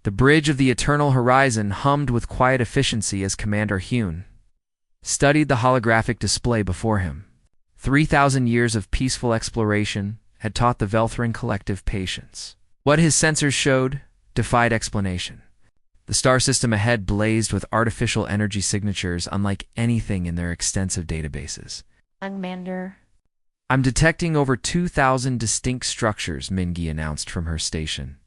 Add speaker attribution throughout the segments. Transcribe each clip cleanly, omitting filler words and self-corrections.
Speaker 1: The bridge of the eternal horizon hummed with quiet efficiency as Commander Hune studied the holographic display before him. 3,000 years of peaceful exploration had taught the Velthrin collective patience. What his sensors showed defied explanation. The star system ahead blazed with artificial energy signatures unlike anything in their extensive databases.
Speaker 2: Commander.
Speaker 1: I'm detecting over 2,000 distinct structures, Mingi announced from her station,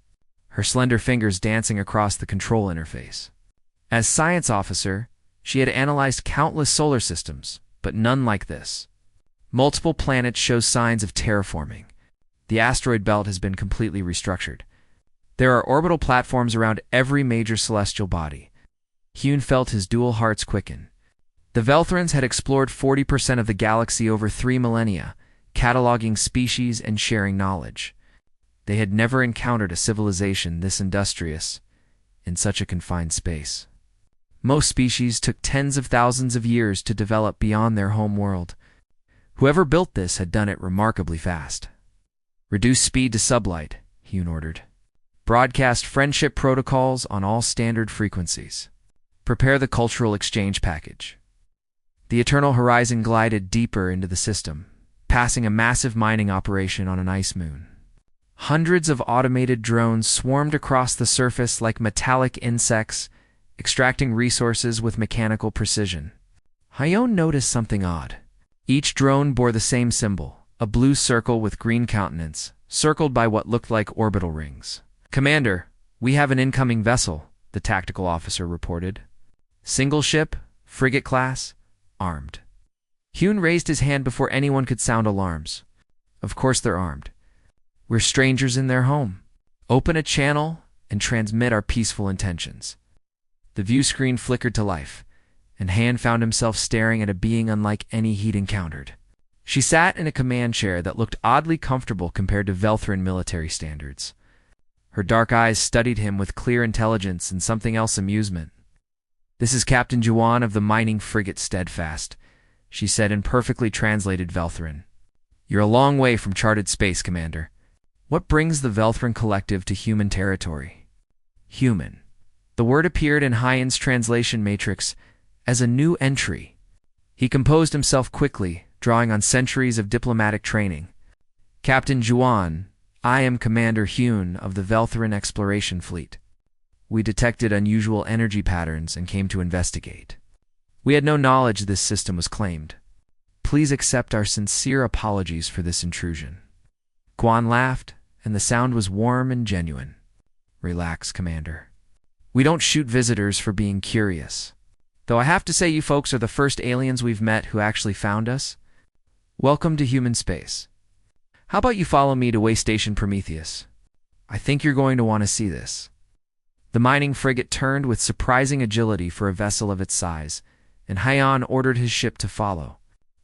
Speaker 1: her slender fingers dancing across the control interface. As science officer, she had analyzed countless solar systems, but none like this. Multiple planets show signs of terraforming. The asteroid belt has been completely restructured. There are orbital platforms around every major celestial body. Hune felt his dual hearts quicken. The Velthrins had explored 40% of the galaxy over 3 millennia, cataloging species and sharing knowledge. They had never encountered a civilization this industrious in such a confined space. Most species took tens of thousands of years to develop beyond their home world. Whoever built this had done it remarkably fast. Reduce speed to sublight, Hune ordered. Broadcast friendship protocols on all standard frequencies. Prepare the cultural exchange package. The Eternal Horizon glided deeper into the system, passing a massive mining operation on an ice moon. Hundreds of automated drones swarmed across the surface like metallic insects, extracting resources with mechanical precision. Hyone noticed something odd. Each drone bore the same symbol, a blue circle with green countenance, circled by what looked like orbital rings. Commander, we have an incoming vessel, the tactical officer reported. Single ship, frigate class, armed. Hune raised his hand before anyone could sound alarms. Of course they're armed. We're strangers in their home. Open a channel and transmit our peaceful intentions. The view screen flickered to life, and Han found himself staring at a being unlike any he'd encountered. She sat in a command chair that looked oddly comfortable compared to Velthrin military standards. Her dark eyes studied him with clear intelligence and something else amusement. This is Captain Juan of the mining frigate Steadfast, she said in perfectly translated Velthrin. You're a long way from charted space, Commander. What brings the Velthrin collective to human territory? Human. The word appeared in Hyan's translation matrix as a new entry. He composed himself quickly, drawing on centuries of diplomatic training. Captain Juan, I am Commander Hune of the Velthrin Exploration Fleet. We detected unusual energy patterns and came to investigate. We had no knowledge this system was claimed. Please accept our sincere apologies for this intrusion. Guan laughed, and the sound was warm and genuine. Relax, Commander. We don't shoot visitors for being curious. Though I have to say you folks are the first aliens we've met who actually found us. Welcome to human space. How about you follow me to Waystation Prometheus? I think you're going to want to see this. The mining frigate turned with surprising agility for a vessel of its size, and Hyan ordered his ship to follow.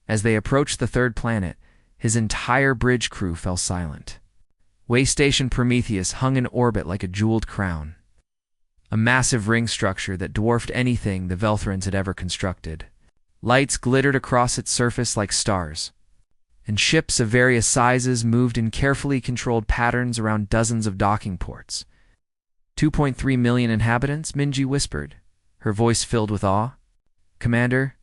Speaker 1: As they approached the third planet, his entire bridge crew fell silent. Waystation Prometheus hung in orbit like a jeweled crown, a massive ring structure that dwarfed anything the Velthrins had ever constructed. Lights glittered across its surface like stars, and ships of various sizes moved in carefully controlled patterns around dozens of docking ports. 2.3 million inhabitants, Minji whispered, her voice filled with awe. Commander,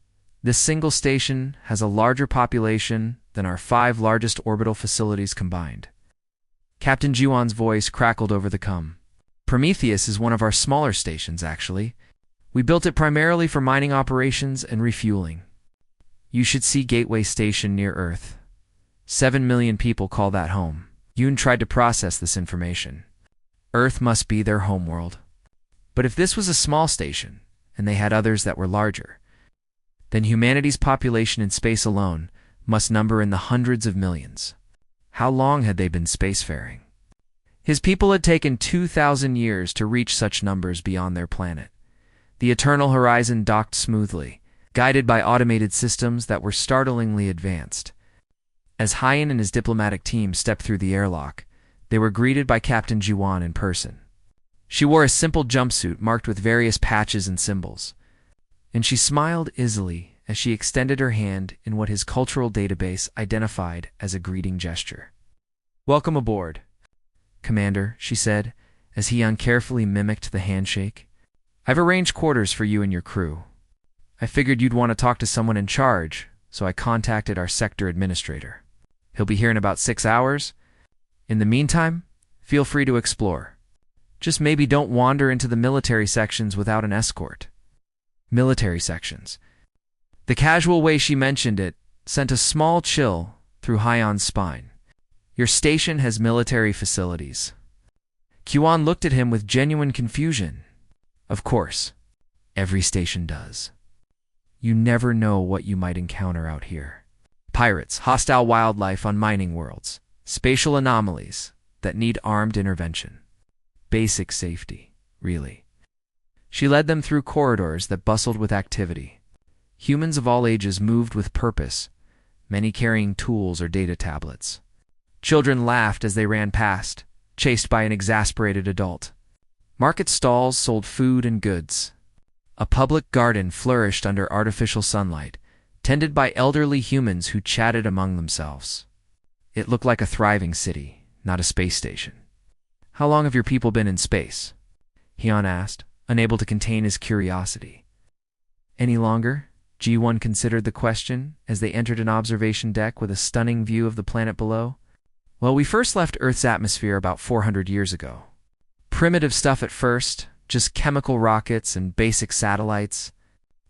Speaker 1: this single station has a larger population than our 5 largest orbital facilities combined. Captain Juan's voice crackled over the com. Prometheus is one of our smaller stations, actually. We built it primarily for mining operations and refueling. You should see Gateway Station near Earth. 7 million people call that home. Yoon tried to process this information. Earth must be their homeworld. But if this was a small station, and they had others that were larger, then humanity's population in space alone must number in the hundreds of millions. How long had they been spacefaring? His people had taken 2,000 years to reach such numbers beyond their planet. The Eternal Horizon docked smoothly, guided by automated systems that were startlingly advanced. As Hyan and his diplomatic team stepped through the airlock, they were greeted by Captain Juan in person. She wore a simple jumpsuit marked with various patches and symbols, and she smiled easily as she extended her hand in what his cultural database identified as a greeting gesture. Welcome aboard, Commander, she said, as he carefully mimicked the handshake. "I've arranged quarters for you and your crew. I figured you'd want to talk to someone in charge, so I contacted our sector administrator. He'll be here in about 6 hours. In the meantime, feel free to explore. Just maybe don't wander into the military sections without an escort." Military sections. The casual way she mentioned it sent a small chill through Hyon's spine. "Your station has military facilities." Kyuan looked at him with genuine confusion. "Of course, every station does. You never know what you might encounter out here. Pirates, hostile wildlife on mining worlds, spatial anomalies that need armed intervention. Basic safety, really." She led them through corridors that bustled with activity. Humans of all ages moved with purpose, many carrying tools or data tablets. Children laughed as they ran past, chased by an exasperated adult. Market stalls sold food and goods. A public garden flourished under artificial sunlight, tended by elderly humans who chatted among themselves. It looked like a thriving city, not a space station. "How long have your people been in space?" Hyon asked, unable to contain his curiosity. "Any longer?" G1 considered the question as they entered an observation deck with a stunning view of the planet below. "Well, we first left Earth's atmosphere about 400 years ago. Primitive stuff at first, just chemical rockets and basic satellites.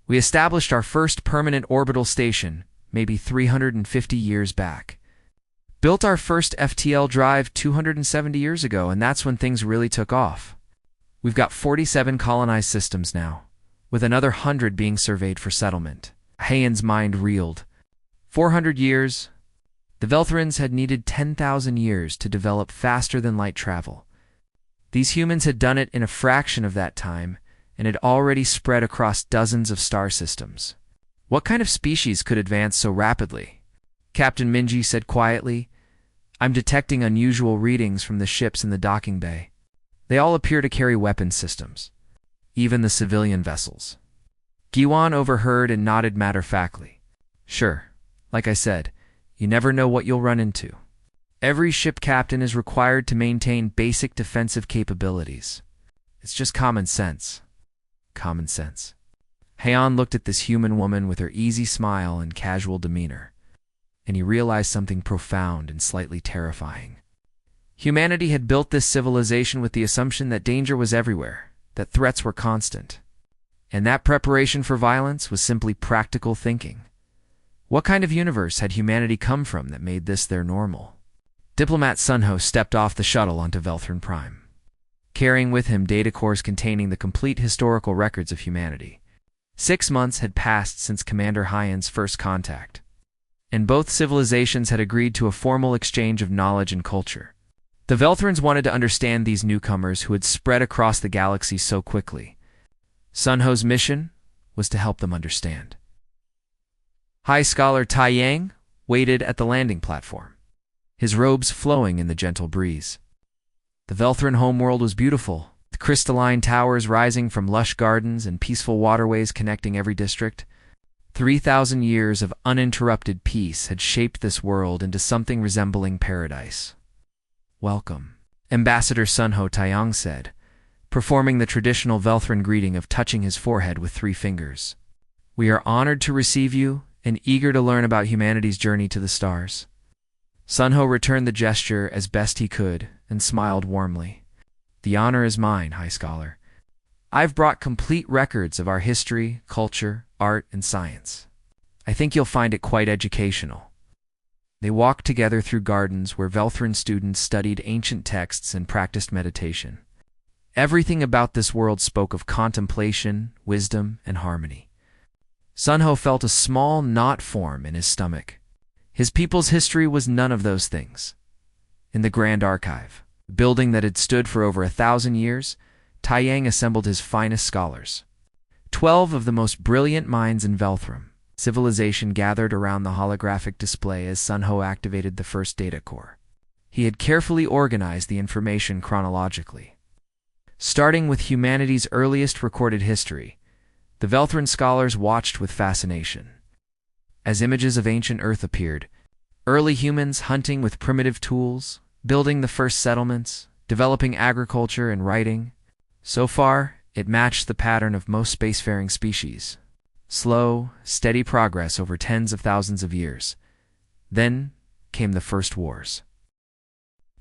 Speaker 1: We established our first permanent orbital station maybe 350 years back. Built our first FTL drive 270 years ago, and that's when things really took off. We've got 47 colonized systems now, with another 100 being surveyed for settlement." Hyon's mind reeled. 400 years? The Velthrans had needed 10,000 years to develop faster-than-light travel. These humans had done it in a fraction of that time and had already spread across dozens of star systems. What kind of species could advance so rapidly? Captain Minji said quietly, "I'm detecting unusual readings from the ships in the docking bay. They all appear to carry weapon systems, even the civilian vessels." Giwan overheard and nodded matter-of-factly. "Sure, like I said, you never know what you'll run into. Every ship captain is required to maintain basic defensive capabilities. It's just common sense." Common sense. Hyon looked at this human woman with her easy smile and casual demeanor, and he realized something profound and slightly terrifying. Humanity had built this civilization with the assumption that danger was everywhere, that threats were constant, and that preparation for violence was simply practical thinking. What kind of universe had humanity come from that made this their normal? Diplomat Sunho stepped off the shuttle onto Velthran Prime, carrying with him data cores containing the complete historical records of humanity. 6 months had passed since Commander Hyon's first contact, and both civilizations had agreed to a formal exchange of knowledge and culture. The Velthrans wanted to understand these newcomers who had spread across the galaxy so quickly. Sunho's mission was to help them understand. High Scholar Tai Yang waited at the landing platform, his robes flowing in the gentle breeze. The Velthran homeworld was beautiful, with crystalline towers rising from lush gardens and peaceful waterways connecting every district. 3,000 years of uninterrupted peace had shaped this world into something resembling paradise. "Welcome," Ambassador Sunho Taeyang said, performing the traditional Velthran greeting of touching his forehead with 3 fingers. "We are honored to receive you and eager to learn about humanity's journey to the stars." Sunho returned the gesture as best he could and smiled warmly. "The honor is mine, High Scholar. I've brought complete records of our history, culture, art, and science. I think you'll find it quite educational." They walked together through gardens where Velthran students studied ancient texts and practiced meditation. Everything about this world spoke of contemplation, wisdom, and harmony. Sunho felt a small knot form in his stomach. His people's history was none of those things. In the Grand Archive, a building that had stood for over 1,000 years, Taeyang assembled his finest scholars. 12 of the most brilliant minds in Velthram. Civilization gathered around the holographic display as Sunho activated the first data core. He had carefully organized the information chronologically. Starting with humanity's earliest recorded history, the Velthran scholars watched with fascination. As images of ancient Earth appeared, early humans hunting with primitive tools, building the first settlements, developing agriculture and writing. So far, it matched the pattern of most spacefaring species. Slow, steady progress over tens of thousands of years. Then came the first wars.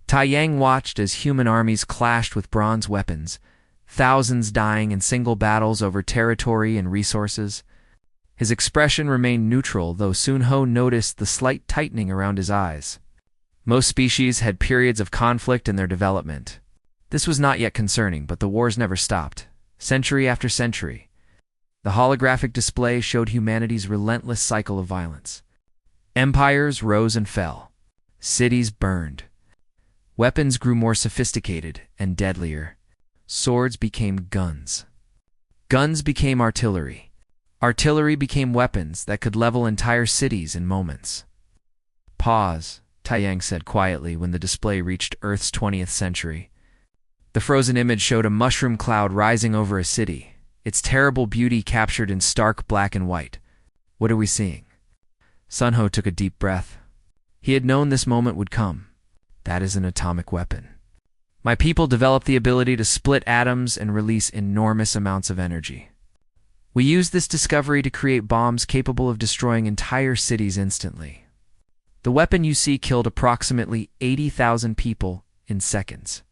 Speaker 1: Tai Yang watched as human armies clashed with bronze weapons, thousands dying in single battles over territory and resources. His expression remained neutral, though Sun Ho noticed the slight tightening around his eyes. Most species had periods of conflict in their development. This was not yet concerning, but the wars never stopped, century after century. The holographic display showed humanity's relentless cycle of violence. Empires rose and fell. Cities burned. Weapons grew more sophisticated and deadlier. Swords became guns. Guns became artillery. Artillery became weapons that could level entire cities in moments. Pause, Tai Yang said quietly when the display reached Earth's 20th century. The frozen image showed a mushroom cloud rising over a city, its terrible beauty captured in stark black and white. What are we seeing? Sun Ho took a deep breath. He had known this moment would come. That is an atomic weapon. My people developed the ability to split atoms and release enormous amounts of energy. We used this discovery to create bombs capable of destroying entire cities instantly. The weapon you see killed approximately 80,000 people in seconds.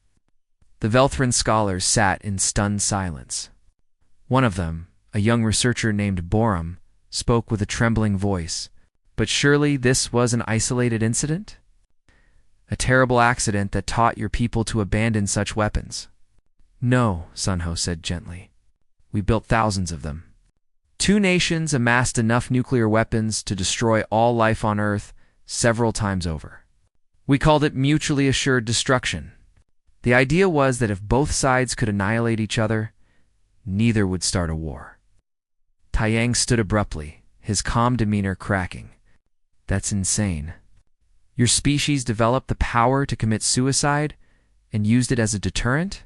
Speaker 1: The Velthran scholars sat in stunned silence. One of them, a young researcher named Borum, spoke with a trembling voice. But surely this was an isolated incident? A terrible accident that taught your people to abandon such weapons. No, Sun Ho said gently. We built thousands of them. 2 nations amassed enough nuclear weapons to destroy all life on Earth several times over. We called it mutually assured destruction. The idea was that if both sides could annihilate each other, neither would start a war. Tai Yang stood abruptly, his calm demeanor cracking. That's insane. Your species developed the power to commit suicide and used it as a deterrent?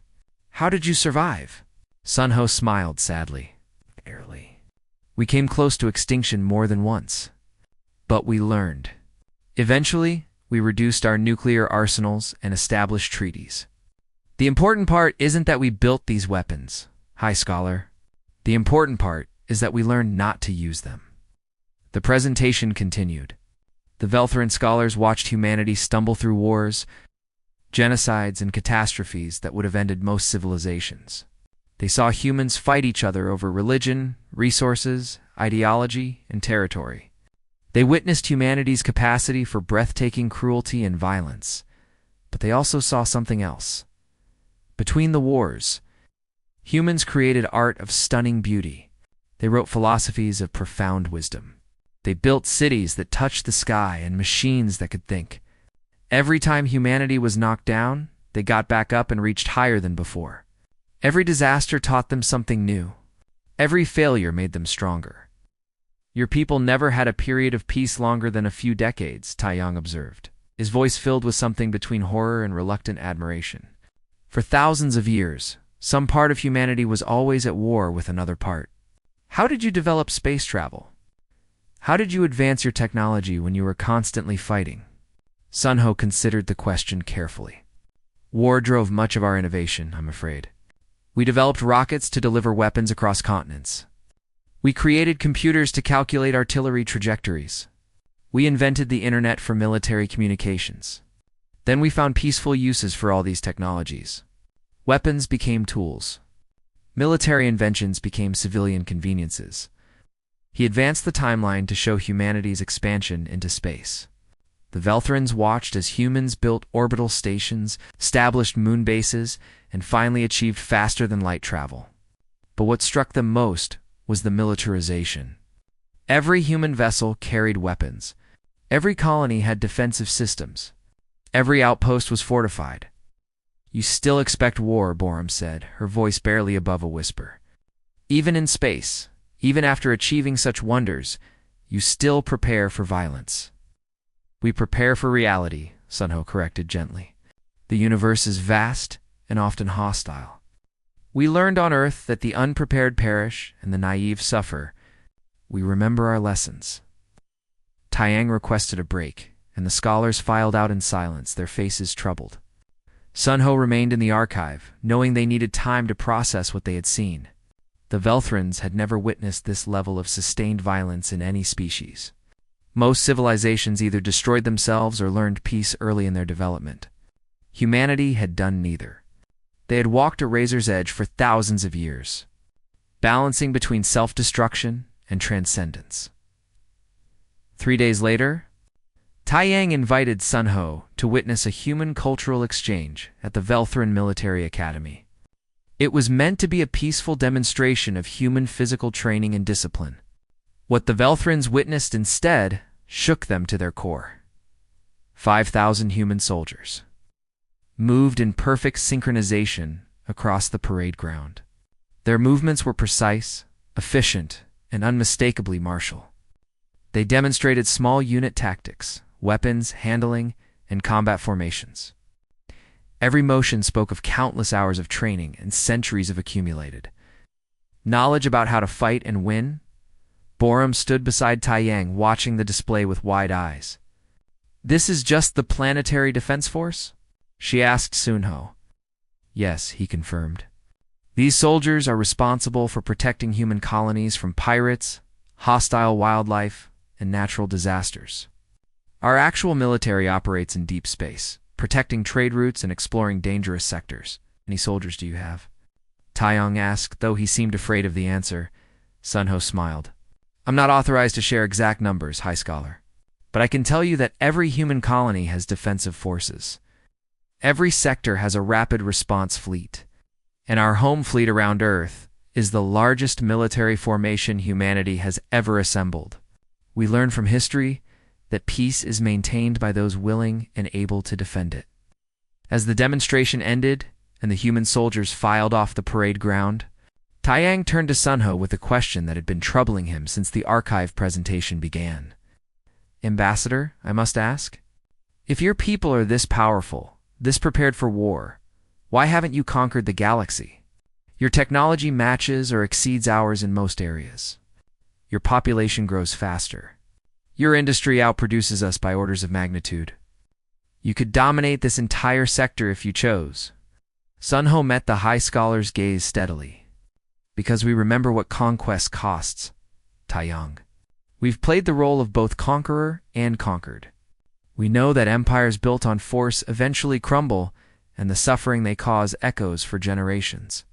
Speaker 1: How did you survive? Sun Ho smiled sadly. Barely. We came close to extinction more than once. But we learned. Eventually, we reduced our nuclear arsenals and established treaties. The important part isn't that we built these weapons, High Scholar. The important part is that we learned not to use them. The presentation continued. The Velthran scholars watched humanity stumble through wars, genocides, and catastrophes that would have ended most civilizations. They saw humans fight each other over religion, resources, ideology, and territory. They witnessed humanity's capacity for breathtaking cruelty and violence. But they also saw something else. Between the wars, humans created art of stunning beauty. They wrote philosophies of profound wisdom. They built cities that touched the sky and machines that could think. Every time humanity was knocked down, they got back up and reached higher than before. Every disaster taught them something new. Every failure made them stronger. Your people never had a period of peace longer than a few decades, Tai Yang observed, his voice filled with something between horror and reluctant admiration. For thousands of years, some part of humanity was always at war with another part. How did you develop space travel? How did you advance your technology when you were constantly fighting? Sun Ho considered the question carefully. War drove much of our innovation, I'm afraid. We developed rockets to deliver weapons across continents. We created computers to calculate artillery trajectories. We invented the internet for military communications. Then we found peaceful uses for all these technologies. Weapons became tools. Military inventions became civilian conveniences. He advanced the timeline to show humanity's expansion into space. The Velthrans watched as humans built orbital stations, established moon bases, and finally achieved faster-than-light travel. But what struck them most was the militarization. Every human vessel carried weapons. Every colony had defensive systems. Every outpost was fortified. You still expect war, Borum said, her voice barely above a whisper. Even in space, even after achieving such wonders, you still prepare for violence. We prepare for reality, Sun Ho corrected gently. The universe is vast and often hostile. We learned on Earth that the unprepared perish and the naive suffer. We remember our lessons. Tai Yang requested a break, and the scholars filed out in silence, their faces troubled. Sun Ho remained in the archive, knowing they needed time to process what they had seen. The Velthrons had never witnessed this level of sustained violence in any species. Most civilizations either destroyed themselves or learned peace early in their development. Humanity had done neither. They had walked a razor's edge for thousands of years, balancing between self-destruction and transcendence. 3 days later, Taiyang invited Sun Ho to witness a human cultural exchange at the Velthron Military Academy. It was meant to be a peaceful demonstration of human physical training and discipline. What the Velthrons witnessed instead shook them to their core. 5,000 human soldiers moved in perfect synchronization across the parade ground. Their movements were precise, efficient, and unmistakably martial. They demonstrated small unit tactics, weapons, handling, and combat formations. Every motion spoke of countless hours of training and centuries of accumulated knowledge about how to fight and win. Borum stood beside Taiyang, watching the display with wide eyes. "This is just the Planetary Defense Force?" she asked Sun Ho. "Yes," he confirmed. "These soldiers are responsible for protecting human colonies from pirates, hostile wildlife, and natural disasters. Our actual military operates in deep space, protecting trade routes and exploring dangerous sectors. How many soldiers do you have?" Taiyang asked, though he seemed afraid of the answer. Sun Ho smiled. "I'm not authorized to share exact numbers, High Scholar, but I can tell you that every human colony has defensive forces. Every sector has a rapid response fleet, and our home fleet around Earth is the largest military formation humanity has ever assembled. We learn from history that peace is maintained by those willing and able to defend it." As the demonstration ended and the human soldiers filed off the parade ground, Taiyang turned to Sun Ho with a question that had been troubling him since the archive presentation began. "Ambassador, I must ask, if your people are this powerful, this prepared for war, why haven't you conquered the galaxy? Your technology matches or exceeds ours in most areas. Your population grows faster. Your industry outproduces us by orders of magnitude. You could dominate this entire sector if you chose." Sun Ho met the High Scholar's gaze steadily. "Because we remember what conquest costs, Taiyang. We've played the role of both conqueror and conquered. We know that empires built on force eventually crumble, and the suffering they cause echoes for generations.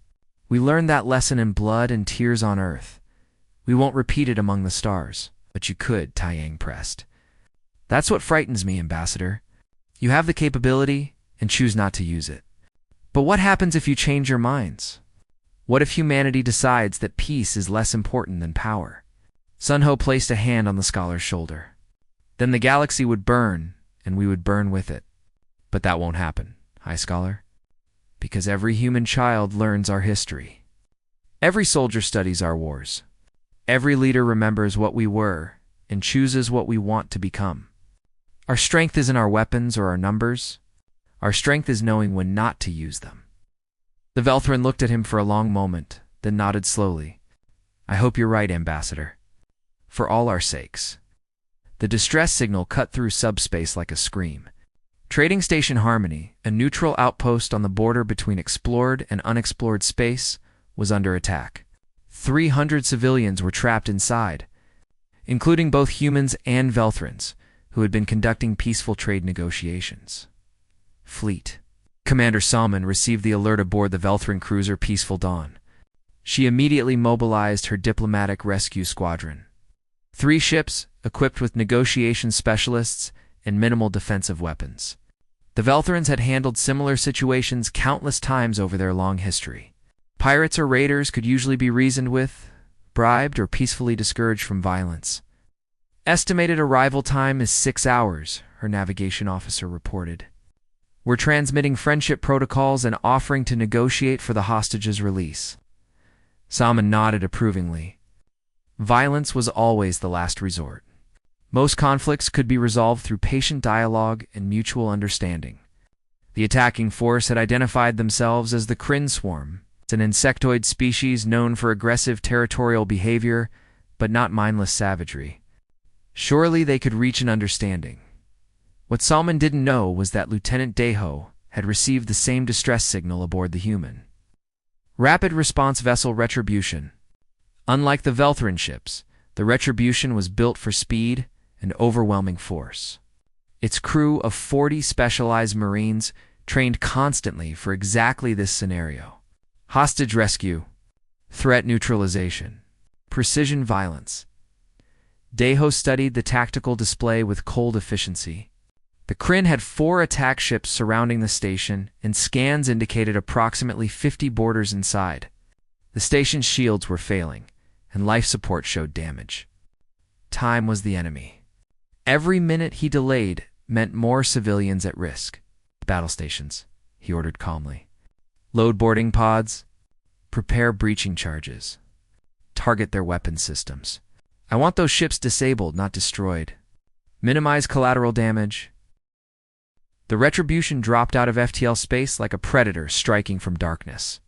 Speaker 1: We learned that lesson in blood and tears on Earth. We won't repeat it among the stars." "But you could," Taiyang pressed. "That's what frightens me, Ambassador. You have the capability and choose not to use it. But what happens if you change your minds? What if humanity decides that peace is less important than power?" Sun Ho placed a hand on the scholar's shoulder. "Then the galaxy would burn, and we would burn with it. But that won't happen, High Scholar, because every human child learns our history. Every soldier studies our wars. Every leader remembers what we were and chooses what we want to become. Our strength isn't our weapons or our numbers. Our strength is knowing when not to use them." The Velthron looked at him for a long moment, then nodded slowly. "I hope you're right, Ambassador. For all our sakes." The distress signal cut through subspace like a scream. Trading Station Harmony, a neutral outpost on the border between explored and unexplored space, was under attack. 300 civilians were trapped inside, including both humans and Velthrons, who had been conducting peaceful trade negotiations. Fleet. Commander Salmon received the alert aboard the Velthron cruiser Peaceful Dawn. She immediately mobilized her diplomatic rescue squadron. 3 ships, equipped with negotiation specialists and minimal defensive weapons. The Velthrons had handled similar situations countless times over their long history. Pirates or raiders could usually be reasoned with, bribed, or peacefully discouraged from violence. "Estimated arrival time is 6 hours, her navigation officer reported. "We're transmitting friendship protocols and offering to negotiate for the hostages' release." Salmon nodded approvingly. Violence was always the last resort. Most conflicts could be resolved through patient dialogue and mutual understanding. The attacking force had identified themselves as the Kryn Swarm, an insectoid species known for aggressive territorial behavior, but not mindless savagery. Surely they could reach an understanding. What Salmon didn't know was that Lieutenant Deho had received the same distress signal aboard the human. Rapid Response Vessel Retribution. Unlike the Velthran ships, the Retribution was built for speed and overwhelming force. Its crew of 40 specialized Marines trained constantly for exactly this scenario. Hostage rescue, threat neutralization, precision violence. Deho studied the tactical display with cold efficiency. The Kryn had 4 attack ships surrounding the station, and scans indicated approximately 50 boarders inside. The station's shields were failing, and life support showed damage. Time was the enemy. Every minute he delayed meant more civilians at risk. Battle stations, he ordered calmly. Load boarding pods. Prepare breaching charges. Target their weapon systems. I want those ships disabled, not destroyed. Minimize collateral damage. The Retribution dropped out of FTL space like a predator striking from darkness.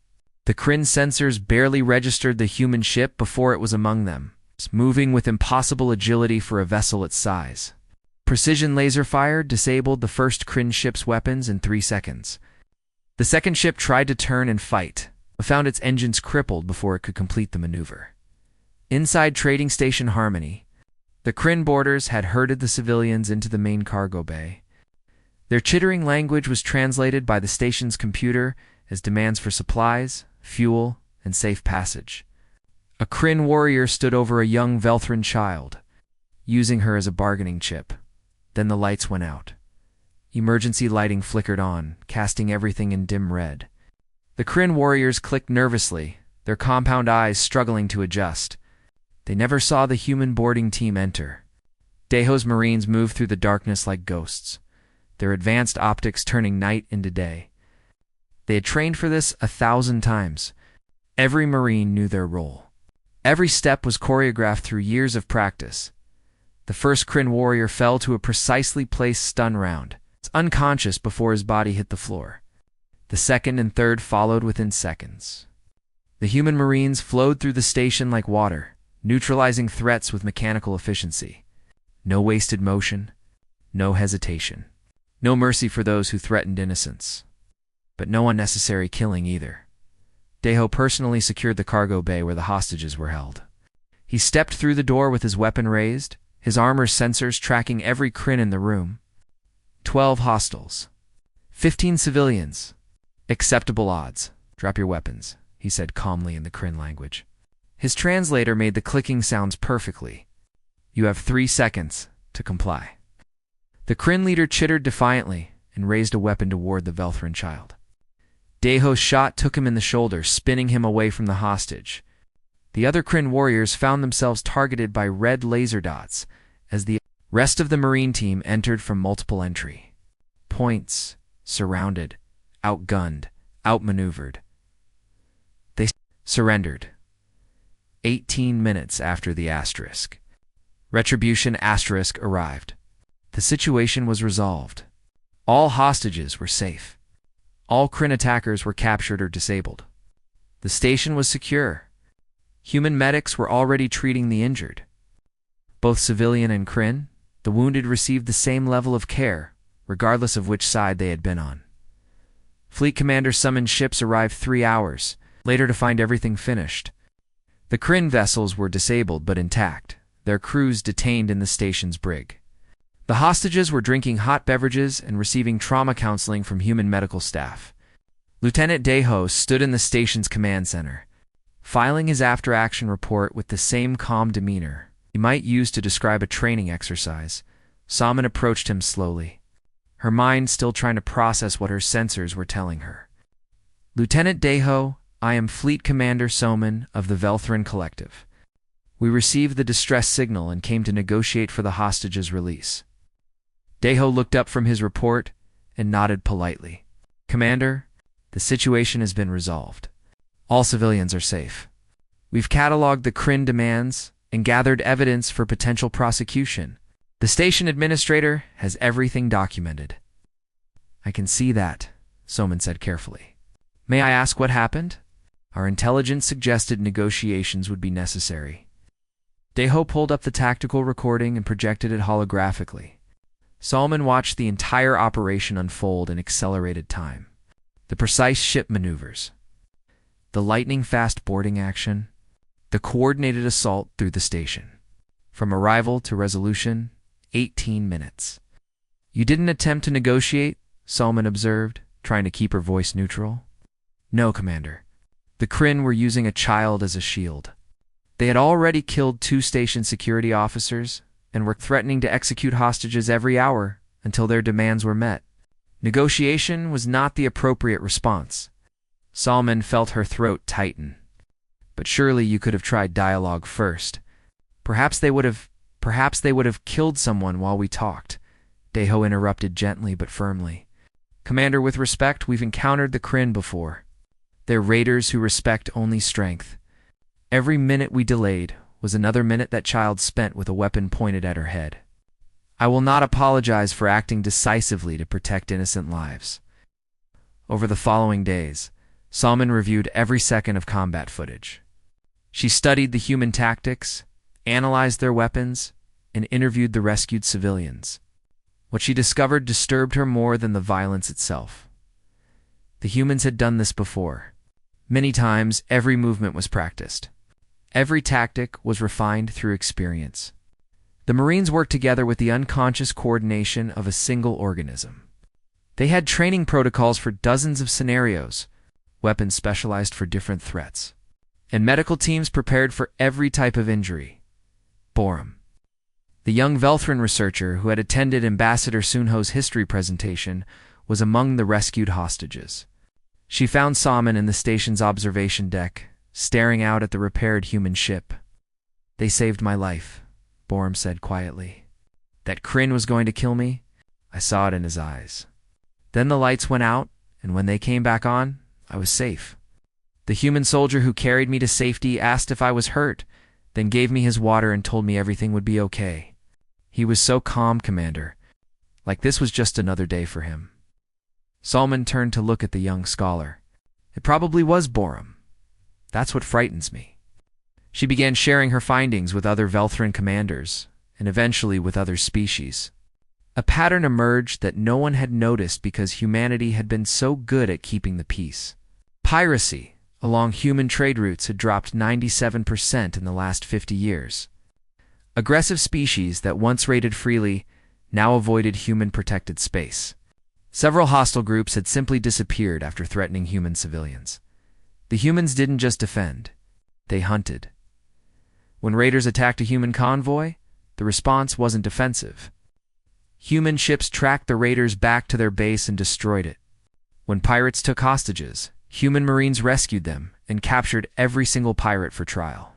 Speaker 1: The Kryn sensors barely registered the human ship before it was among them, moving with impossible agility for a vessel its size. Precision laser fire disabled the first Kryn ship's weapons in 3 seconds. The second ship tried to turn and fight, but found its engines crippled before it could complete the maneuver. Inside Trading Station Harmony, the Kryn boarders had herded the civilians into the main cargo bay. Their chittering language was translated by the station's computer as demands for supplies, fuel, and safe passage. A Kryn warrior stood over a young Velthran child, using her as a bargaining chip. Then the lights went out. Emergency lighting flickered on, casting everything in dim red. The Kryn warriors clicked nervously, their compound eyes struggling to adjust. They never saw the human boarding team enter. Deho's Marines moved through the darkness like ghosts, their advanced optics turning night into day. They had trained for this 1,000 times. Every Marine knew their role. Every step was choreographed through years of practice. The first Kryn warrior fell to a precisely placed stun round, unconscious before his body hit the floor. The second and third followed within seconds. The human Marines flowed through the station like water, neutralizing threats with mechanical efficiency. No wasted motion, no hesitation. No mercy for those who threatened innocence. But no unnecessary killing either. Deho personally secured the cargo bay where the hostages were held. He stepped through the door with his weapon raised, his armor's sensors tracking every Kryn in the room. 12 hostiles. 15 civilians. Acceptable odds. Drop your weapons, he said calmly in the Kryn language. His translator made the clicking sounds perfectly. You have 3 seconds to comply. The Kryn leader chittered defiantly and raised a weapon toward the Velthran child. Deho's shot took him in the shoulder, spinning him away from the hostage. The other Kryn warriors found themselves targeted by red laser dots as the rest of the Marine team entered from multiple entry points, surrounded, outgunned, outmaneuvered. They surrendered. 18 minutes after the asterisk. Retribution asterisk arrived. The situation was resolved. All hostages were safe. All Kryn attackers were captured or disabled. The station was secure. Human medics were already treating the injured. Both civilian and Kryn, the wounded received the same level of care, regardless of which side they had been on. Fleet commander summoned ships arrived 3 hours later to find everything finished. The Kryn vessels were disabled but intact, their crews detained in the station's brig. The hostages were drinking hot beverages and receiving trauma counseling from human medical staff. Lieutenant Deho stood in the station's command center, filing his after-action report with the same calm demeanor he might use to describe a training exercise. Salmon approached him slowly, her mind still trying to process what her sensors were telling her. Lieutenant Deho, I am Fleet Commander Soman of the Velthran Collective. We received the distress signal and came to negotiate for the hostages' release. Deho looked up from his report and nodded politely. Commander, the situation has been resolved. All civilians are safe. We've cataloged the Kryn demands and gathered evidence for potential prosecution. The station administrator has everything documented. I can see that, Soman said carefully. May I ask what happened? Our intelligence suggested negotiations would be necessary. Deho pulled up the tactical recording and projected it holographically. Solomon watched the entire operation unfold in accelerated time. The precise ship maneuvers, the lightning-fast boarding action, the coordinated assault through the station. From arrival to resolution, 18 minutes. "You didn't attempt to negotiate?" Solomon observed, trying to keep her voice neutral. "No, Commander. The Kryn were using a child as a shield. They had already killed 2 station security officers and were threatening to execute hostages every hour until their demands were met. Negotiation was not the appropriate response." Solomon felt her throat tighten. "But surely you could have tried dialogue first. Perhaps they would have killed someone while we talked." Deho interrupted gently but firmly. "Commander, with respect, we've encountered the Kryn before. They're raiders who respect only strength. Every minute we delayed was another minute that child spent with a weapon pointed at her head. I will not apologize for acting decisively to protect innocent lives." Over the following days, Solomon reviewed every second of combat footage. She studied the human tactics, analyzed their weapons, and interviewed the rescued civilians. What she discovered disturbed her more than the violence itself. The humans had done this before. Many times, every movement was practiced. Every tactic was refined through experience. The Marines worked together with the unconscious coordination of a single organism. They had training protocols for dozens of scenarios, weapons specialized for different threats, and medical teams prepared for every type of injury. Borum, the young Velthran researcher who had attended Ambassador Sunho's history presentation, was among the rescued hostages. She found Solomon in the station's observation deck, staring out at the repaired human ship. "They saved my life," Borum said quietly. "That Kryn was going to kill me. I saw it in his eyes. Then the lights went out, and when they came back on, I was safe. The human soldier who carried me to safety asked if I was hurt, then gave me his water and told me everything would be okay. He was so calm, Commander, like this was just another day for him." Solomon turned to look at the young scholar. It probably was Borum. That's what frightens me. She began sharing her findings with other Velthran commanders, and eventually with other species. A pattern emerged that no one had noticed because humanity had been so good at keeping the peace. Piracy along human trade routes had dropped 97% in the last 50 years. Aggressive species that once raided freely now avoided human-protected space. Several hostile groups had simply disappeared after threatening human civilians. The humans didn't just defend, they hunted. When raiders attacked a human convoy, the response wasn't defensive. Human ships tracked the raiders back to their base and destroyed it. When pirates took hostages, human Marines rescued them and captured every single pirate for trial.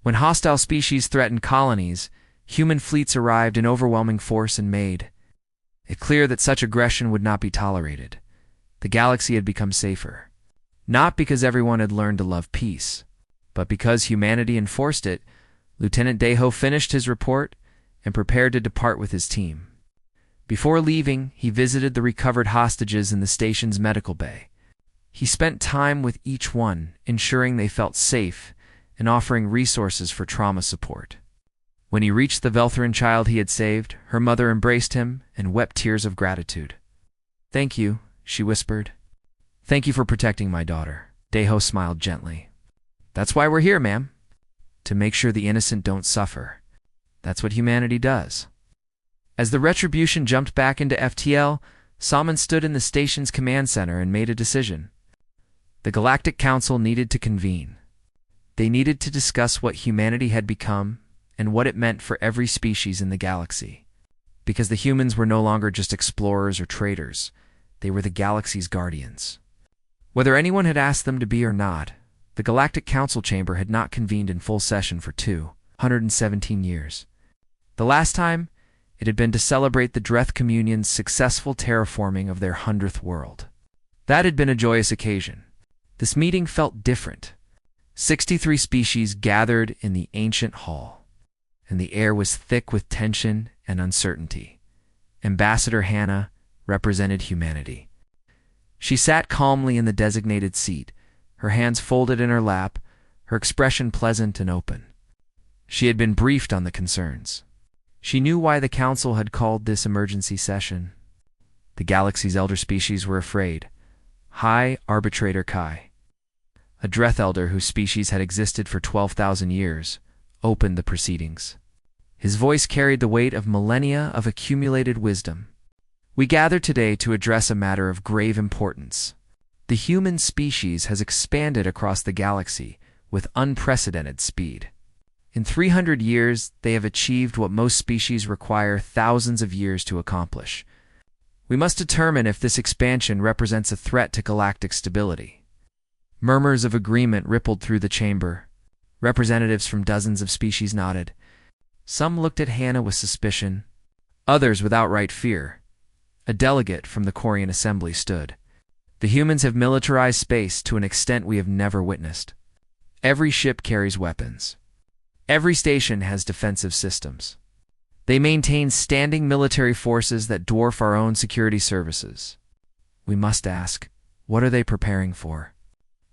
Speaker 1: When hostile species threatened colonies, human fleets arrived in overwhelming force and made it clear that such aggression would not be tolerated. The galaxy had become safer. Not because everyone had learned to love peace, but because humanity enforced it. Lieutenant Deho finished his report and prepared to depart with his team. Before leaving, he visited the recovered hostages in the station's medical bay. He spent time with each one, ensuring they felt safe and offering resources for trauma support. When he reached the Velthran child he had saved, her mother embraced him and wept tears of gratitude. "Thank you," she whispered. "Thank you for protecting my daughter." Deho smiled gently. "That's why we're here, ma'am. To make sure the innocent don't suffer. That's what humanity does." As the Retribution jumped back into FTL, Solomon stood in the station's command center and made a decision. The Galactic Council needed to convene. They needed to discuss what humanity had become and what it meant for every species in the galaxy. Because the humans were no longer just explorers or traders, they were the galaxy's guardians. Whether anyone had asked them to be or not, the Galactic Council chamber had not convened in full session for 217 years. The last time, it had been to celebrate the Dreth Communion's successful terraforming of their 100th world. That had been a joyous occasion. This meeting felt different. 63 species gathered in the ancient hall, and the air was thick with tension and uncertainty. Ambassador Hannah represented humanity. She sat calmly in the designated seat, her hands folded in her lap, her expression pleasant and open. She had been briefed on the concerns. She knew why the council had called this emergency session. The galaxy's elder species were afraid. High Arbitrator Kai, a Dreth elder whose species had existed for 12,000 years, opened the proceedings. His voice carried the weight of millennia of accumulated wisdom. We gather today to address a matter of grave importance. The human species has expanded across the galaxy with unprecedented speed. In 300 years, they have achieved what most species require thousands of years to accomplish. We must determine if this expansion represents a threat to galactic stability. Murmurs of agreement rippled through the chamber. Representatives from dozens of species nodded. Some looked at Hannah with suspicion, others with outright fear. A delegate from the Quarian Assembly stood. The humans have militarized space to an extent we have never witnessed. Every ship carries weapons. Every station has defensive systems. They maintain standing military forces that dwarf our own security services. We must ask, what are they preparing for?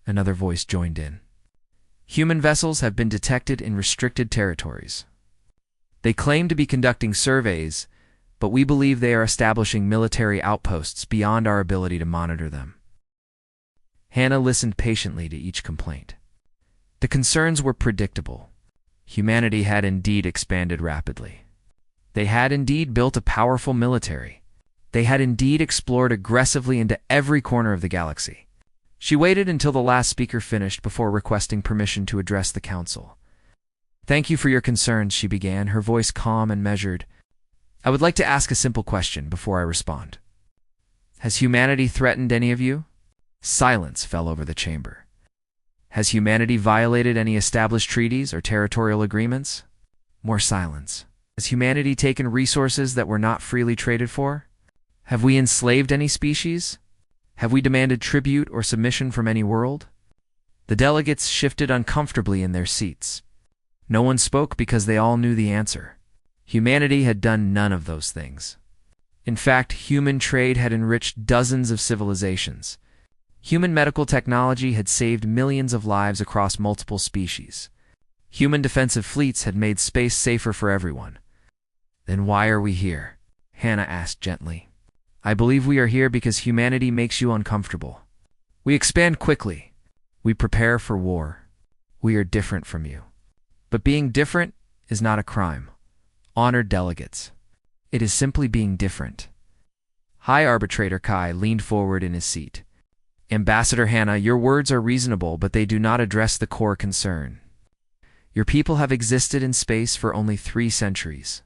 Speaker 1: Another voice joined in. Human vessels have been detected in restricted territories. They claim to be conducting surveys, but we believe they are establishing military outposts beyond our ability to monitor them. Hannah listened patiently to each complaint. The concerns were predictable. Humanity had indeed expanded rapidly. They had indeed built a powerful military. They had indeed explored aggressively into every corner of the galaxy. She waited until the last speaker finished before requesting permission to address the council. "Thank you for your concerns," she began, her voice calm and measured. "I would like to ask a simple question before I respond. Has humanity threatened any of you?" Silence fell over the chamber. "Has humanity violated any established treaties or territorial agreements?" More silence. "Has humanity taken resources that were not freely traded for? Have we enslaved any species? Have we demanded tribute or submission from any world?" The delegates shifted uncomfortably in their seats. No one spoke because they all knew the answer. Humanity had done none of those things. In fact, human trade had enriched dozens of civilizations. Human medical technology had saved millions of lives across multiple species. Human defensive fleets had made space safer for everyone. "Then why are we here?" Hannah asked gently. "I believe we are here because humanity makes you uncomfortable. We expand quickly. We prepare for war. We are different from you. But being different is not a crime. Honored delegates. It is simply being different." High Arbitrator Kai leaned forward in his seat. "Ambassador Hannah, your words are reasonable, but they do not address the core concern. Your people have existed in space for only 3 centuries.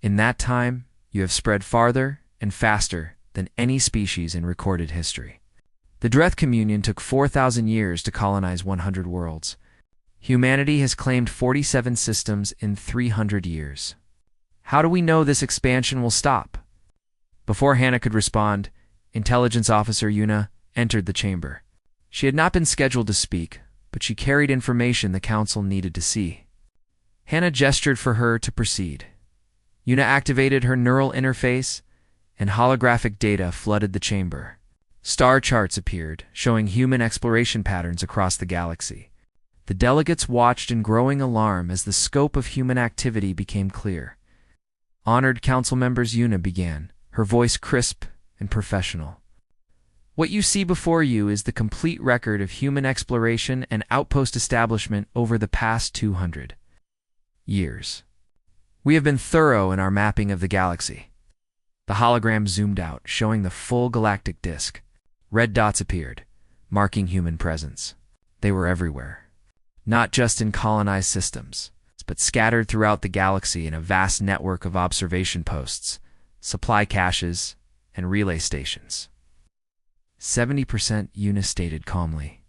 Speaker 1: In that time, you have spread farther and faster than any species in recorded history. The Dreth Communion took 4,000 years to colonize 100 worlds. Humanity has claimed 47 systems in 300 years. How do we know this expansion will stop?" Before Hannah could respond, Intelligence Officer Yuna entered the chamber. She had not been scheduled to speak, but she carried information the council needed to see. Hannah gestured for her to proceed. Yuna activated her neural interface, and holographic data flooded the chamber. Star charts appeared, showing human exploration patterns across the galaxy. The delegates watched in growing alarm as the scope of human activity became clear. Honored council members, Yuna began, her voice crisp and professional. "What you see before you is the complete record of human exploration and outpost establishment over the past 200 years. We have been thorough in our mapping of the galaxy." The hologram zoomed out, showing the full galactic disk. Red dots appeared, marking human presence. They were everywhere. Not just in colonized systems, but scattered throughout the galaxy in a vast network of observation posts, supply caches, and relay stations. 70%, Yuna stated calmly.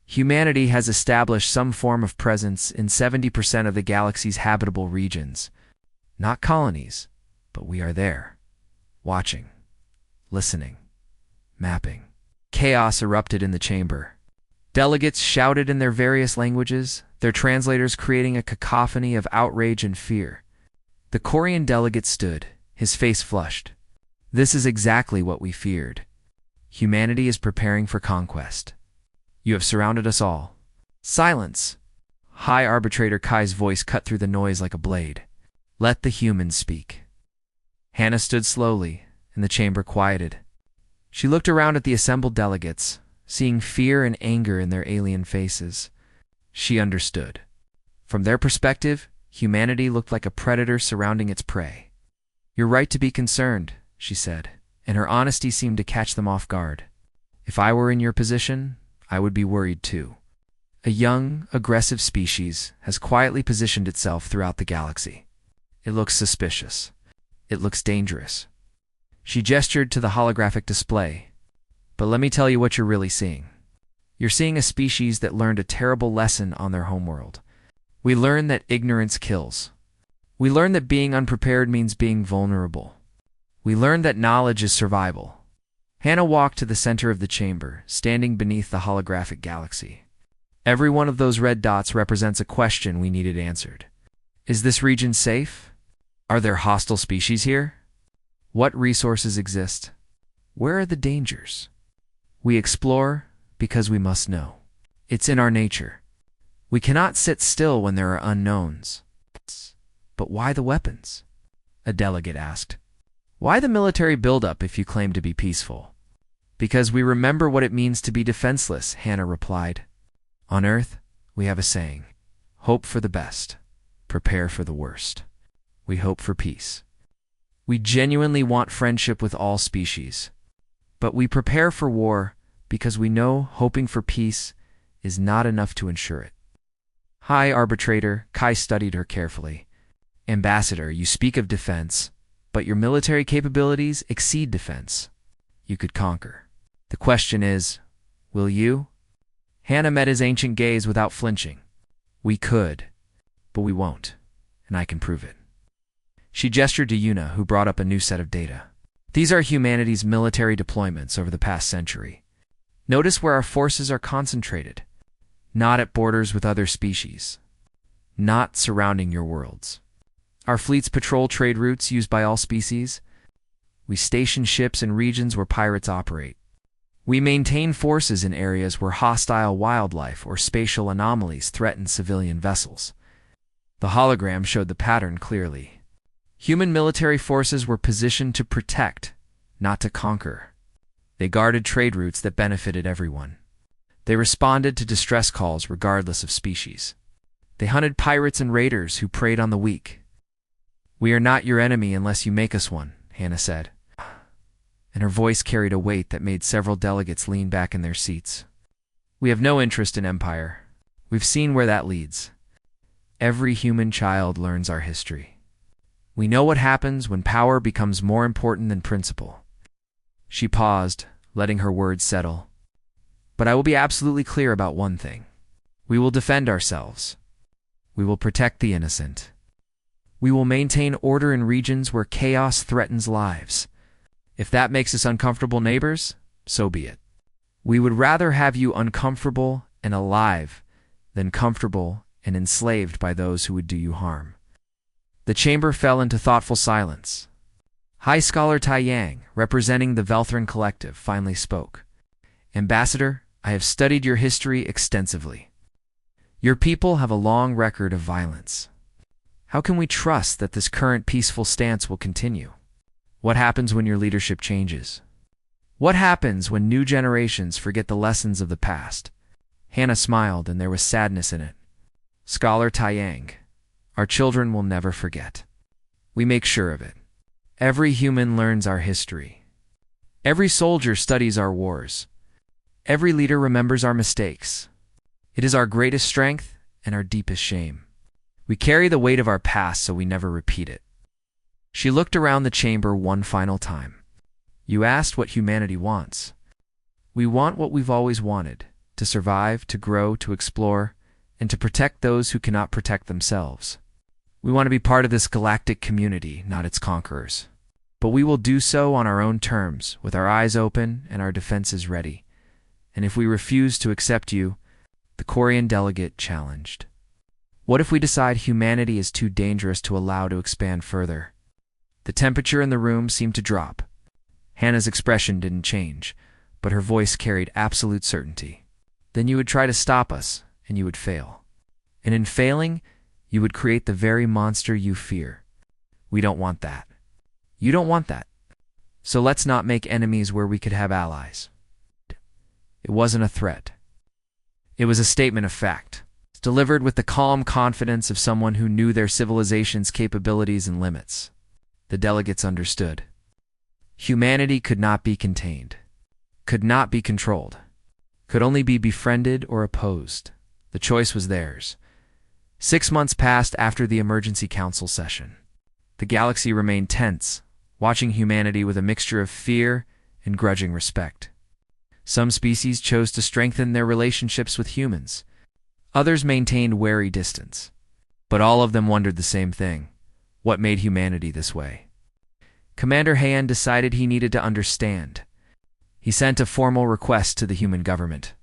Speaker 1: "Humanity has established some form of presence in 70% of the galaxy's habitable regions. Not colonies, but we are there. Watching, listening, mapping." Chaos erupted in the chamber. Delegates shouted in their various languages, their translators creating a cacophony of outrage and fear. The Quarian delegate stood, his face flushed. "This is exactly what we feared. Humanity is preparing for conquest. You have surrounded us all." "Silence!" High Arbitrator Kai's voice cut through the noise like a blade. Let the humans speak. Hannah stood slowly, and the chamber quieted. She looked around at the assembled delegates, seeing fear and anger in their alien faces. She understood. From their perspective, humanity looked like a predator surrounding its prey. "You're right to be concerned," she said, and her honesty seemed to catch them off guard. "If I were in your position, I would be worried too. A young, aggressive species has quietly positioned itself throughout the galaxy. It looks suspicious. It looks dangerous." She gestured to the holographic display. "But let me tell you what you're really seeing. You're seeing a species that learned a terrible lesson on their homeworld. We learned that ignorance kills. We learned that being unprepared means being vulnerable. We learned that knowledge is survival." Hannah walked to the center of the chamber, standing beneath the holographic galaxy. "Every one of those red dots represents a question we needed answered. Is this region safe? Are there hostile species here? What resources exist? Where are the dangers? We explore because we must know. It's in our nature. We cannot sit still when there are unknowns." "But why the weapons?" a delegate asked. "Why the military buildup if you claim to be peaceful?" "Because we remember what it means to be defenseless," Hannah replied. "On Earth, we have a saying, hope for the best, prepare for the worst. We hope for peace. We genuinely want friendship with all species. But we prepare for war because we know hoping for peace is not enough to ensure it." "High Arbitrator," Kai studied her carefully. "Ambassador, you speak of defense, but your military capabilities exceed defense. You could conquer. The question is, will you?" Hannah met his ancient gaze without flinching. "We could, but we won't, and I can prove it." She gestured to Yuna, who brought up a new set of data. "These are humanity's military deployments over the past century. Notice where our forces are concentrated. Not at borders with other species. Not surrounding your worlds. Our fleets patrol trade routes used by all species. We station ships in regions where pirates operate. We maintain forces in areas where hostile wildlife or spatial anomalies threaten civilian vessels." The hologram showed the pattern clearly. Human military forces were positioned to protect, not to conquer. They guarded trade routes that benefited everyone. They responded to distress calls regardless of species. They hunted pirates and raiders who preyed on the weak. "We are not your enemy unless you make us one," Hannah said. And her voice carried a weight that made several delegates lean back in their seats. "We have no interest in empire. We've seen where that leads. Every human child learns our history. We know what happens when power becomes more important than principle." She paused, letting her words settle. "But I will be absolutely clear about one thing. We will defend ourselves. We will protect the innocent. We will maintain order in regions where chaos threatens lives. If that makes us uncomfortable neighbors, so be it. We would rather have you uncomfortable and alive than comfortable and enslaved by those who would do you harm." The chamber fell into thoughtful silence. High Scholar Tai Yang, representing the Velthran Collective, finally spoke. "Ambassador, I have studied your history extensively. Your people have a long record of violence. How can we trust that this current peaceful stance will continue? What happens when your leadership changes? What happens when new generations forget the lessons of the past?" Hannah smiled, and there was sadness in it. "Scholar Tai Yang, our children will never forget. We make sure of it. Every human learns our history. Every soldier studies our wars. Every leader remembers our mistakes. It is our greatest strength and our deepest shame. We carry the weight of our past so we never repeat it." She looked around the chamber one final time. "You asked what humanity wants. We want what we've always wanted, to survive, to grow, to explore, and to protect those who cannot protect themselves. We want to be part of this galactic community, not its conquerors. But we will do so on our own terms, with our eyes open and our defenses ready. And if we refuse to accept you," the Quarian delegate challenged, "what if we decide humanity is too dangerous to allow to expand further?" The temperature in the room seemed to drop. Hannah's expression didn't change, but her voice carried absolute certainty. "Then you would try to stop us, and you would fail. And in failing, you would create the very monster you fear. We don't want that. You don't want that. So let's not make enemies where we could have allies. It wasn't a threat. It was a statement of fact, delivered with the calm confidence of someone who knew their civilization's capabilities and limits. The delegates understood. Humanity could not be contained, could not be controlled, could only be befriended or opposed. The choice was theirs. 6 months passed after the emergency council session. The galaxy remained tense, watching humanity with a mixture of fear and grudging respect. Some species chose to strengthen their relationships with humans. Others maintained wary distance. But all of them wondered the same thing. What made humanity this way? Commander Heian decided he needed to understand. He sent a formal request to the human government,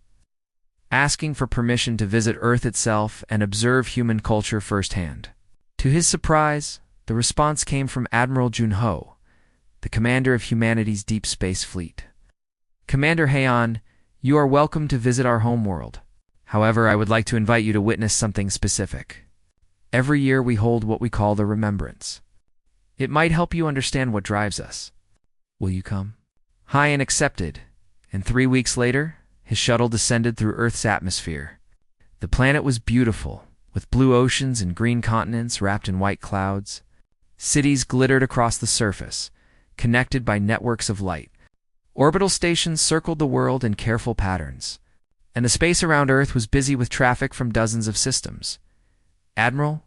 Speaker 1: asking for permission to visit Earth itself and observe human culture firsthand. To his surprise, the response came from Admiral Junho, the commander of humanity's deep space fleet. Commander Heian, you are welcome to visit our homeworld. However, I would like to invite you to witness something specific. Every year we hold what we call the Remembrance. It might help you understand what drives us. Will you come? Heian accepted, and 3 weeks later, his shuttle descended through Earth's atmosphere. The planet was beautiful, with blue oceans and green continents wrapped in white clouds. Cities glittered across the surface, connected by networks of light. Orbital stations circled the world in careful patterns, and the space around Earth was busy with traffic from dozens of systems. Admiral?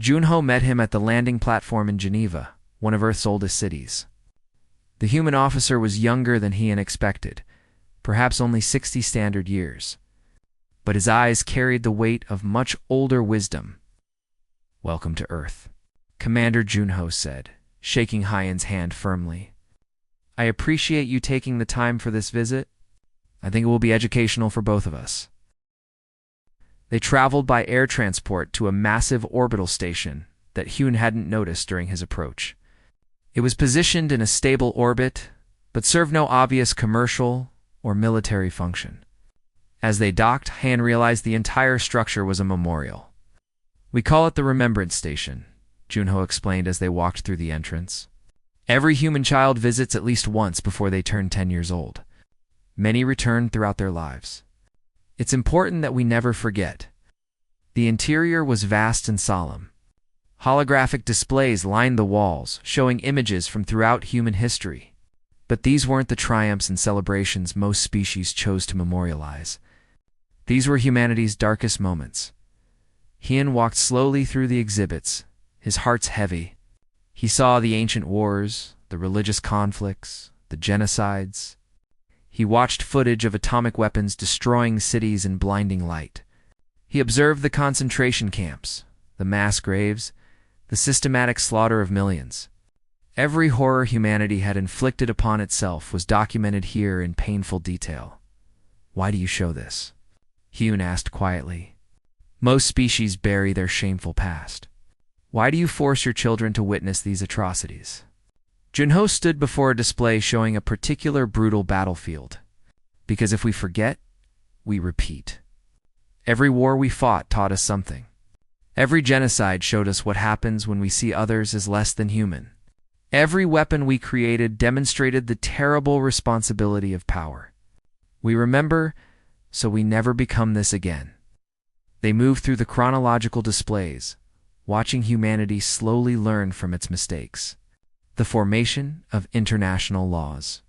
Speaker 1: Junho met him at the landing platform in Geneva, one of Earth's oldest cities. The human officer was younger than he had expected, perhaps only 60 standard years. But his eyes carried the weight of much older wisdom. Welcome to Earth, Commander Junho said, shaking Heian's hand firmly. I appreciate you taking the time for this visit. I think it will be educational for both of us. They traveled by air transport to a massive orbital station that Hyun hadn't noticed during his approach. It was positioned in a stable orbit, but served no obvious commercial or military function. As they docked, Han realized the entire structure was a memorial. We call it the Remembrance Station, Junho explained as they walked through the entrance. Every human child visits at least once before they turn 10 years old. Many return throughout their lives. It's important that we never forget. The interior was vast and solemn. Holographic displays lined the walls, showing images from throughout human history. But these weren't the triumphs and celebrations most species chose to memorialize. These were humanity's darkest moments. Heian walked slowly through the exhibits, his heart's heavy. He saw the ancient wars, the religious conflicts, the genocides. He watched footage of atomic weapons destroying cities in blinding light. He observed the concentration camps, the mass graves, the systematic slaughter of millions. Every horror humanity had inflicted upon itself was documented here in painful detail. Why do you show this? Hyun asked quietly. Most species bury their shameful past. Why do you force your children to witness these atrocities? Junho stood before a display showing a particular brutal battlefield. Because if we forget, we repeat. Every war we fought taught us something. Every genocide showed us what happens when we see others as less than human. Every weapon we created demonstrated the terrible responsibility of power. We remember, so we never become this again. They moved through the chronological displays, watching humanity slowly learn from its mistakes. The formation of international laws,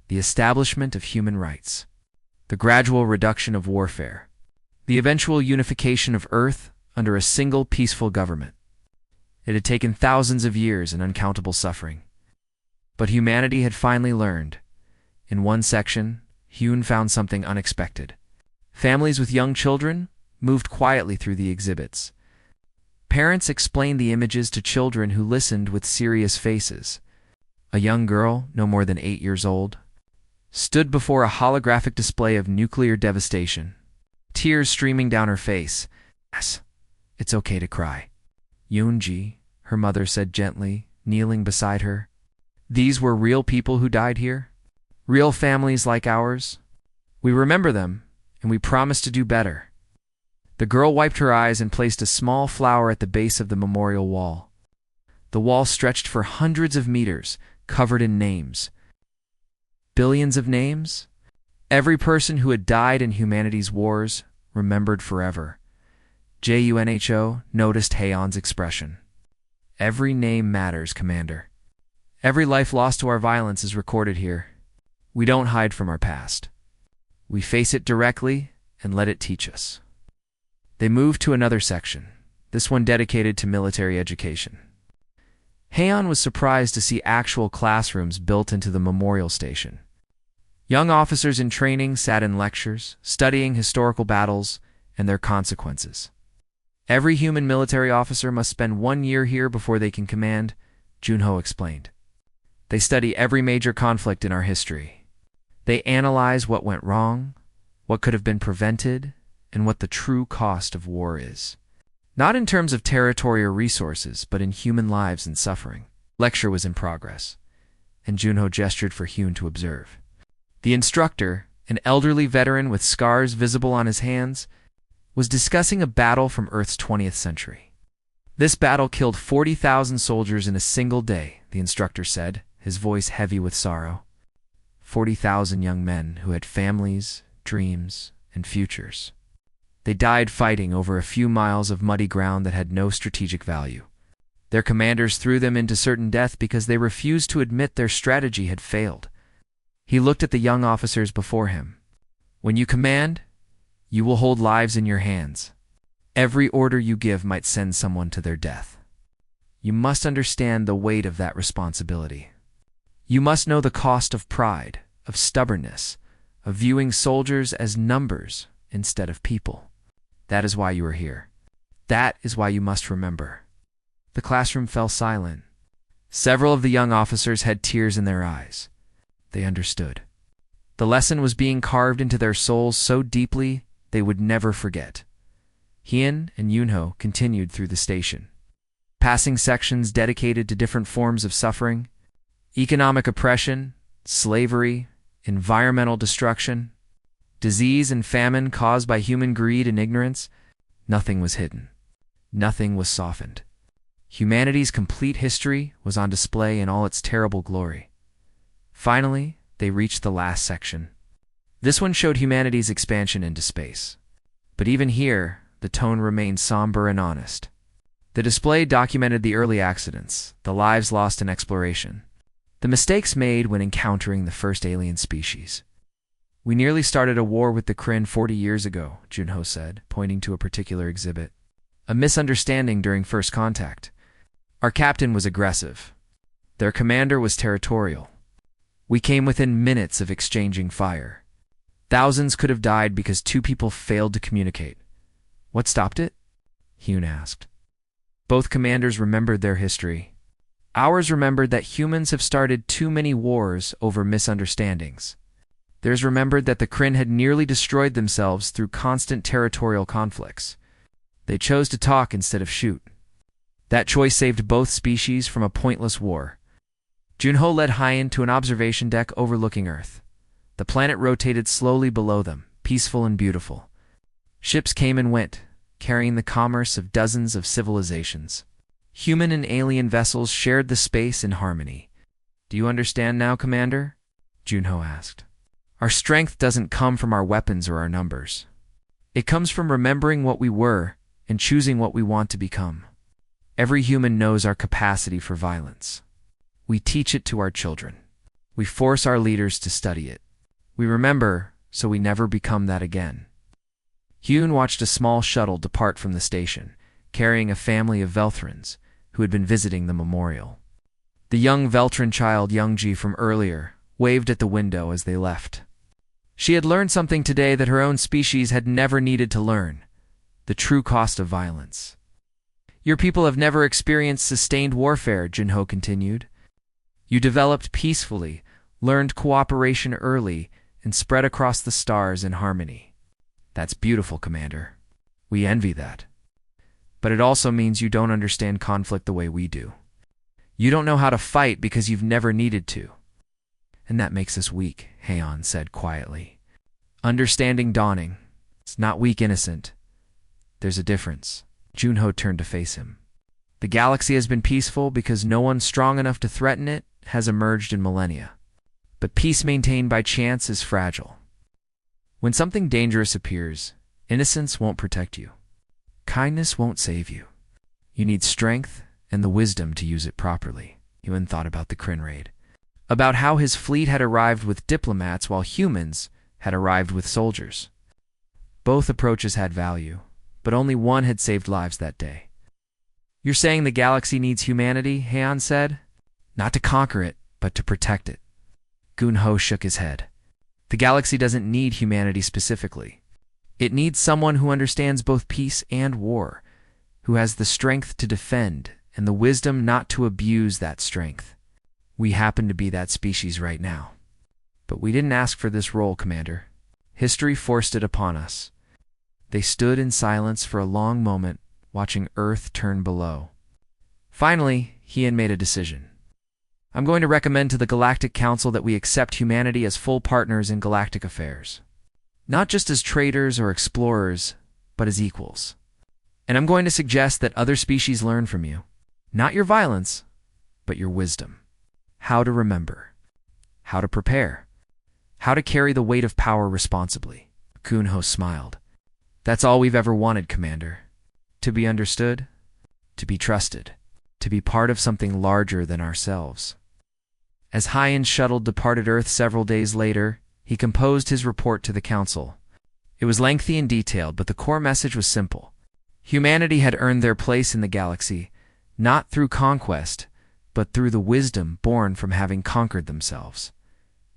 Speaker 1: the establishment of human rights, the gradual reduction of warfare, the eventual unification of Earth under a single peaceful government. It had taken thousands of years and uncountable suffering. But humanity had finally learned. In one section, Hyun found something unexpected. Families with young children moved quietly through the exhibits. Parents explained the images to children who listened with serious faces. A young girl, no more than 8 years old, stood before a holographic display of nuclear devastation, tears streaming down her face. Yes, it's okay to cry. Yoonji, her mother said gently, kneeling beside her. These were real people who died here? Real families like ours? We remember them, and we promise to do better. The girl wiped her eyes and placed a small flower at the base of the memorial wall. The wall stretched for hundreds of meters, covered in names. Billions of names? Every person who had died in humanity's wars, remembered forever. Junho noticed Haon's expression. Every name matters, Commander. Every life lost to our violence is recorded here. We don't hide from our past. We face it directly and let it teach us. They moved to another section, this one dedicated to military education. Haon was surprised to see actual classrooms built into the memorial station. Young officers in training sat in lectures, studying historical battles and their consequences. Every human military officer must spend 1 year here before they can command, Junho explained. They study every major conflict in our history. They analyze what went wrong, what could have been prevented, and what the true cost of war is. Not in terms of territory or resources, but in human lives and suffering. Lecture was in progress, and Junho gestured for Hyun to observe. The instructor, an elderly veteran with scars visible on his hands, was discussing a battle from Earth's 20th century. This battle killed 40,000 soldiers in a single day, the instructor said, his voice heavy with sorrow. 40,000 young men who had families, dreams, and futures. They died fighting over a few miles of muddy ground that had no strategic value. Their commanders threw them into certain death because they refused to admit their strategy had failed. He looked at the young officers before him. When you command, you will hold lives in your hands. Every order you give might send someone to their death. You must understand the weight of that responsibility. You must know the cost of pride, of stubbornness, of viewing soldiers as numbers instead of people. That is why you are here. That is why you must remember. The classroom fell silent. Several of the young officers had tears in their eyes. They understood. The lesson was being carved into their souls so deeply they would never forget. Hyun and Junho continued through the station, passing sections dedicated to different forms of suffering: economic oppression, slavery, environmental destruction, disease and famine caused by human greed and ignorance. Nothing was hidden. Nothing was softened. Humanity's complete history was on display in all its terrible glory. Finally, they reached the last section. This one showed humanity's expansion into space. But even here, the tone remained somber and honest. The display documented the early accidents, the lives lost in exploration, the mistakes made when encountering the first alien species. We nearly started a war with the Kryn 40 years ago, Junho said, pointing to a particular exhibit. A misunderstanding during first contact. Our captain was aggressive. Their commander was territorial. We came within minutes of exchanging fire. Thousands could have died because 2 people failed to communicate. What stopped it? Hyun asked. Both commanders remembered their history. Ours remembered that humans have started too many wars over misunderstandings. Theirs remembered that the Kryn had nearly destroyed themselves through constant territorial conflicts. They chose to talk instead of shoot. That choice saved both species from a pointless war. Junho led Hyun to an observation deck overlooking Earth. The planet rotated slowly below them, peaceful and beautiful. Ships came and went, carrying the commerce of dozens of civilizations. Human and alien vessels shared the space in harmony. Do you understand now, Commander? Junho asked. Our strength doesn't come from our weapons or our numbers. It comes from remembering what we were and choosing what we want to become. Every human knows our capacity for violence. We teach it to our children. We force our leaders to study it. We remember, so we never become that again. Hyun watched a small shuttle depart from the station, carrying a family of Velthrons who had been visiting the memorial. The young Veltron child Youngji from earlier waved at the window as they left. She had learned something today that her own species had never needed to learn: the true cost of violence. Your people have never experienced sustained warfare, Junho continued. You developed peacefully, learned cooperation early, and spread across the stars in harmony. That's beautiful, Commander. We envy that. But it also means you don't understand conflict the way we do. You don't know how to fight because you've never needed to. And that makes us weak, Haon said quietly. Understanding dawning. It's not weak innocent. There's a difference. Junho turned to face him. The galaxy has been peaceful because no one strong enough to threaten it has emerged in millennia. But peace maintained by chance is fragile. When something dangerous appears, innocence won't protect you. Kindness won't save you. You need strength and the wisdom to use it properly. Ewan thought about the Kryn raid, about how his fleet had arrived with diplomats while humans had arrived with soldiers. Both approaches had value, but only one had saved lives that day. You're saying the galaxy needs humanity, Heian said? Not to conquer it, but to protect it. Gun-Ho shook his head. The galaxy doesn't need humanity specifically. It needs someone who understands both peace and war, who has the strength to defend and the wisdom not to abuse that strength. We happen to be that species right now. But we didn't ask for this role, Commander. History forced it upon us. They stood in silence for a long moment, watching Earth turn below. Finally, Heian made a decision. I'm going to recommend to the Galactic Council that we accept humanity as full partners in galactic affairs. Not just as traders or explorers, but as equals. And I'm going to suggest that other species learn from you. Not your violence, but your wisdom. How to remember. How to prepare. How to carry the weight of power responsibly. Gun-Ho smiled. That's all we've ever wanted, Commander. To be understood, to be trusted, to be part of something larger than ourselves. As Heian's shuttle departed Earth several days later, he composed his report to the Council. It was lengthy and detailed, but the core message was simple. Humanity had earned their place in the galaxy, not through conquest, but through the wisdom born from having conquered themselves.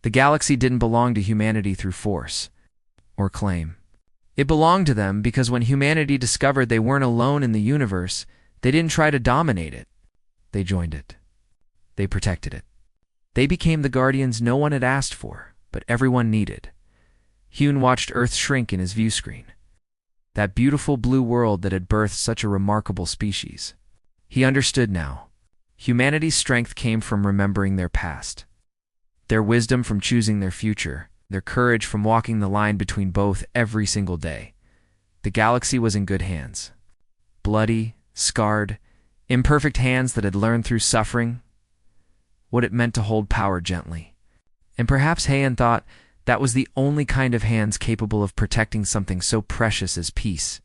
Speaker 1: The galaxy didn't belong to humanity through force or claim. It belonged to them because when humanity discovered they weren't alone in the universe, they didn't try to dominate it. They joined it. They protected it. They became the guardians no one had asked for, but everyone needed. Heian watched Earth shrink in his view screen. That beautiful blue world that had birthed such a remarkable species. He understood now. Humanity's strength came from remembering their past. Their wisdom from choosing their future. Their courage from walking the line between both every single day. The galaxy was in good hands. Bloody, scarred, imperfect hands that had learned through suffering what it meant to hold power gently. And perhaps Heian thought that was the only kind of hands capable of protecting something so precious as peace.